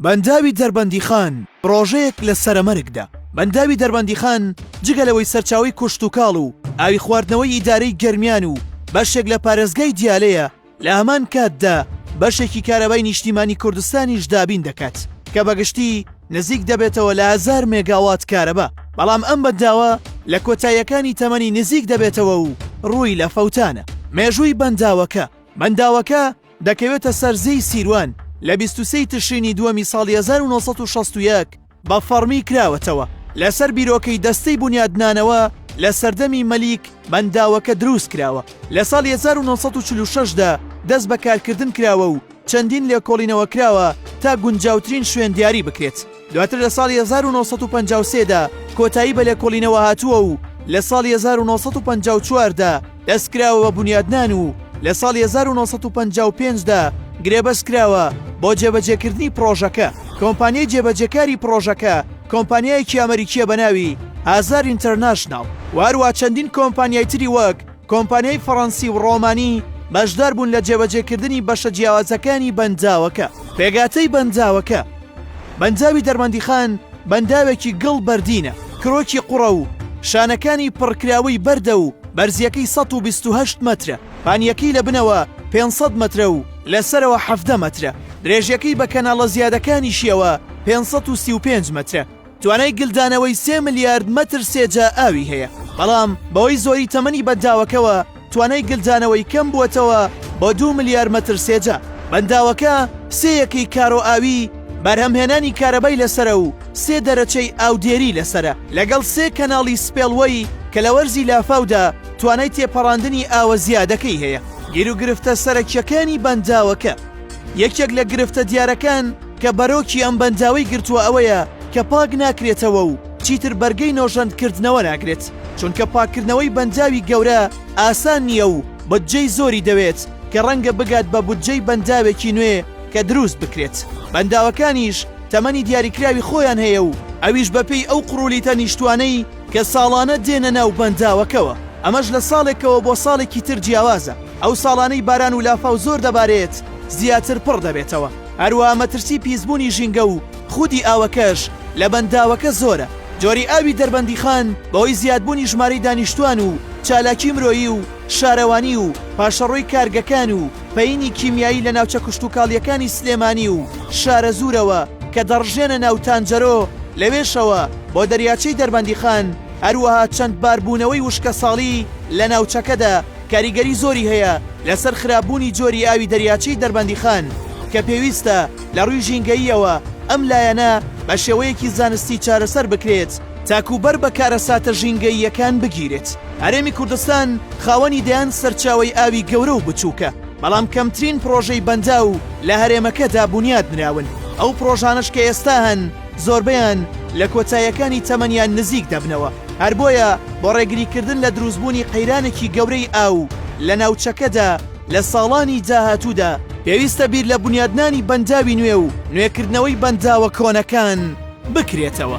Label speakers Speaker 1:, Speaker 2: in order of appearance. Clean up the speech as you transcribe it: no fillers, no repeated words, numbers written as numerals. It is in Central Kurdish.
Speaker 1: بەنداوی دەربەندیخان پرۆژەیەک لە سەرەمەرگدا. بەنداوی دەربەندیخان جگەلەوەی سەرچاوی کوشت و کاڵ و ئاوی خواردنەوەی ئیدارەی گەرمیان و بەشێک لە پارێزگای دیالەیە لە هەمان کاتدا بەشێکی کارەبای نیشتیمانی کوردستانیش دابین دەکات کە بەگشتی نزیک دەبێتەوە لە 1000 مێگاوات کارەبا. بەڵام ئەم بەنداوە لە کۆتاییەکانی تەمەنی نزیک دەبێتەوە و ڕووی لە فەوتانە. مێژووی بەنداوەکە دەکەوێتە سەرزەی سیروان لە 23 تشرینی دووەمی ساڵی 1961 بە فەرمی کراوەتەوە. لەسەر بیرۆکەی دەستەی بنیادنانەوە لە سەردەمی مەلیک بەنداوەکە دروست کراوە. لە ساڵی 1946دا دەست بە کارکردن کراوە و چەندین لێکۆڵینەوە کراوە تا گونجاوترین شوێن دیاری بکرێت. دواتر لە ساڵی 1953دا کۆتایی بە لێکۆڵینەوە هاتووە و لە ساڵی 1954دا دەستکراوە بە بنیادنان و لە ساڵی 1955دا گرێبەست کراوە بۆ جێبەجێکردنی پرۆژەکە. کۆمپانیای جێبەجێکاری پرۆژەکە کۆمپانیایەکی ئەمریکیە بە ناوی ئازار ئینتەرناشناڵ و هەروە چەندین کۆمپانیای تری وەک کۆمپانیای فەڕەنسی و ڕۆمانی بەشدار بوون لە جێبەجێکردنی بەشە جیاوازەکانی بەنداوەکە. پێگاتەی بەنداوەکە بەنداوی دەربەندیخان بەنداوێکی گڵ بەردینە، کرۆکی قوڕە و شانەکانی پڕکراوی بەردە و بەرزیەکەی 128 مەترە، پانیەکەی لە بنەوە 500 مەترە و لەسەرەوە 17 مەترە، درێژیەکەی بە کەناڵە زیادەکانی شیەوە 535 مەترە. توانای گلدانەوەی 3 ملیارد مەتر سێجا ئاوی هەیە. بەڵام بەوەی زۆری تەمەنی بەنداوەکەوە توانای گلدانەوەی کەم بووەتەوە بۆ 2 ملیارد مەتر سێجا. بەنداوەکە سێیەکەی کارۆ ئاوی بەرهەمهێنانی کارەبای لەسرە و 3 دەرەچەی ئاودێری لەسرە لەگەڵ 3 کەناڵی سپێڵوەی کە لە وەرزی لافاودا توانای تێپەڕاندنی ئاوە زیادەکەی هەیە. گیر و گرفتە سەرەکیەکانی بەنداوەکە یەکێک لە گرفتە دیارەکان کە بەرۆکی ئەم بەنداوەی گرتووە ئەوەیە کە پاک ناکرێتەوە و چیتر بەرگەی نۆژەندکردنەوە ناگرێت، چونکە پاکردنەوەی بەنداوی گەورە ئاسان نییە و بودجەی زۆری دەوێت کە ڕەنگە بگات بە بودجەی بەنداوێکی نوێ کە دروست بکرێت. بەنداوەکانیش تەمەنی دیاریکراوی خۆیان هەیە و ئەویش بەپێی ئەو قڕولیتە نیشتوانەی کە ساڵانە دێنە ناو بەنداوەکەوە. ئەمەش لە ساڵێکەوە بۆ ساڵێکی تر جیاوازە. ئەو ساڵانەی باران و لافاو زۆر دەبارێت زیاتر پڕ دەبێتەوە. هەروە مەترسی پیسبوونی ژینگە و خودی ئاوەکەش لە بەنداوەکە زۆرە. جۆری ئاوی دەربەندیخان بەوەی زیادبوونی ژمارەی دانیشتوان و چالاکی مرۆیی و شارەوانی و پاشەڕۆی کارگەکان و پەینی کیمیایی لە ناوچە کوشتوکاڵیەکانی سلێمانی و شارە زوورەوە کە دەڕژێنە ناو تانجەرۆ لەوێشەوە بۆ دەریاچەی دەربەندیخان. هەروەها چەند باربوونەوەی وشکە ساڵی لە ناوچەکەدا کاریگەری زۆری هەیە لەسەر خراپبوونی جۆری ئاوی دەریاچەی دەربەندیخان کە پێویستە لە ڕووی ژینگەییەوە ئەم لایەنە بە شێوەیەکی زانستی چارەسەر بکرێت تاکوبەر بە کارەساتە ژینگەییەکان بگیرێت. هەرێمی کوردستان خاوەنی دەیان سەرچاوی ئاوی گەورە و بچووکە، بەڵام کەمترین پرۆژەی بەنداو لە هەرێمەکەدا بنیاد نراون. ئەو پرۆژانش کە ئێستا هەن زۆربیان لە کۆتاییەکانی تەمەنیان نزیک دەبنەوە. هەر بۆیە بۆ ڕێگریکردن لە دروستبوونی قەیرانێکی گەورەی ئاو لە ناوچەکەدا لە ساڵانی داهاتوودا پێویستە بیر لە بنیادنانی بەنداوی نوێ و نوێکردنەوەی بەنداوە کۆنەکان بکرێتەوە.